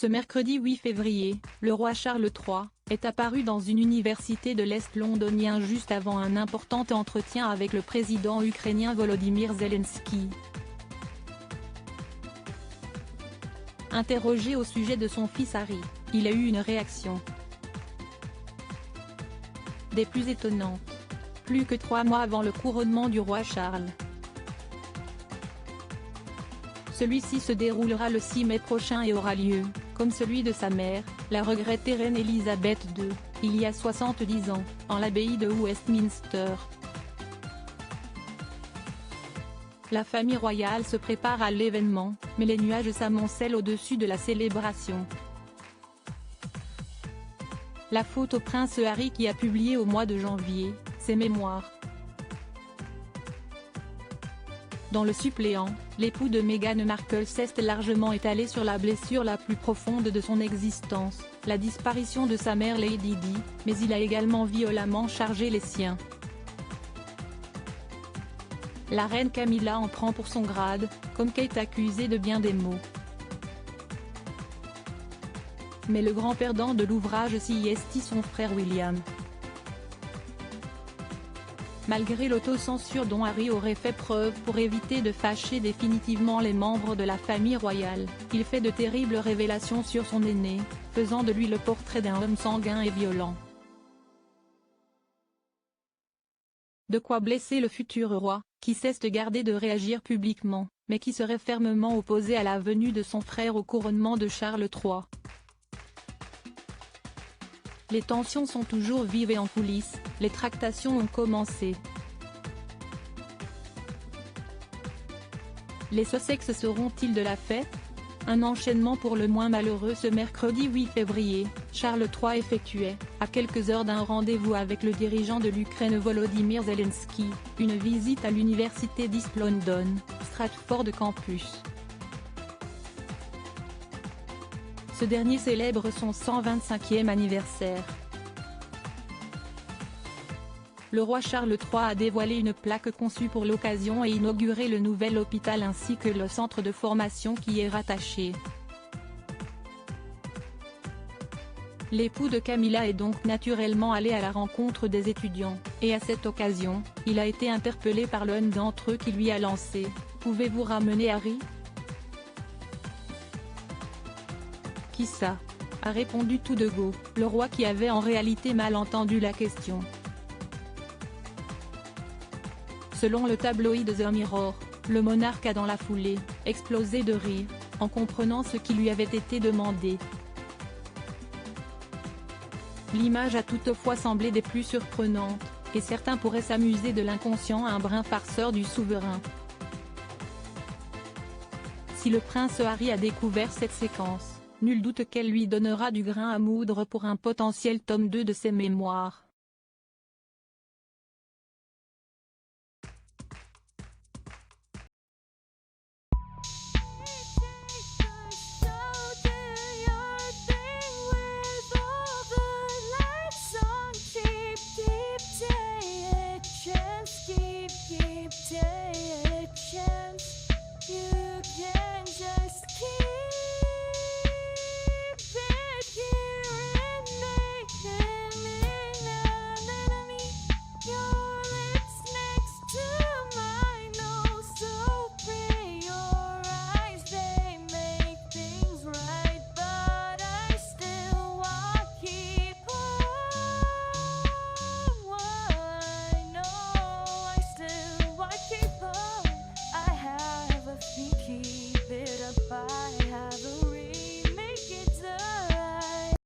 Ce mercredi 8 février, le roi Charles III est apparu dans une université de l'Est londonien juste avant un important entretien avec le président ukrainien Volodymyr Zelensky. Interrogé au sujet de son fils Harry, il a eu une réaction des plus étonnantes. Plus que 3 mois avant le couronnement du roi Charles. Celui-ci se déroulera le 6 mai prochain et aura lieu, comme celui de sa mère, la regrettée reine Elisabeth II, il y a 70 ans, en l'abbaye de Westminster. La famille royale se prépare à l'événement, mais les nuages s'amoncellent au-dessus de la célébration. La faute au prince Harry qui a publié au mois de janvier ses mémoires. Dans le suppléant, l'époux de Meghan Markle s'est largement étalé sur la blessure la plus profonde de son existence, la disparition de sa mère Lady Di, mais il a également violemment chargé les siens. La reine Camilla en prend pour son grade, comme Kate accusée de bien des maux. Mais le grand perdant de l'ouvrage c'est son frère William. Malgré l'autocensure dont Harry aurait fait preuve pour éviter de fâcher définitivement les membres de la famille royale, il fait de terribles révélations sur son aîné, faisant de lui le portrait d'un homme sanguin et violent. De quoi blesser le futur roi, qui cesse de garder de réagir publiquement, mais qui serait fermement opposé à la venue de son frère au couronnement de Charles III. Les tensions sont toujours vives et en coulisses, les tractations ont commencé. Les Sussex seront-ils de la fête? Un enchaînement pour le moins malheureux ce mercredi 8 février, Charles III effectuait, à quelques heures d'un rendez-vous avec le dirigeant de l'Ukraine Volodymyr Zelensky, une visite à l'université d'East London, Stratford Campus. Ce dernier célèbre son 125e anniversaire. Le roi Charles III a dévoilé une plaque conçue pour l'occasion et inauguré le nouvel hôpital ainsi que le centre de formation qui y est rattaché. L'époux de Camilla est donc naturellement allé à la rencontre des étudiants, et à cette occasion, il a été interpellé par l'un d'entre eux qui lui a lancé « Pouvez-vous ramener Harry ?» Qui ça ? A répondu tout de go, le roi qui avait en réalité mal entendu la question. Selon le tabloïd The Mirror, le monarque a dans la foulée explosé de rire, en comprenant ce qui lui avait été demandé. L'image a toutefois semblé des plus surprenantes, et certains pourraient s'amuser de l'inconscient un brin farceur du souverain. Si le prince Harry a découvert cette séquence, nul doute qu'elle lui donnera du grain à moudre pour un potentiel tome 2 de ses mémoires.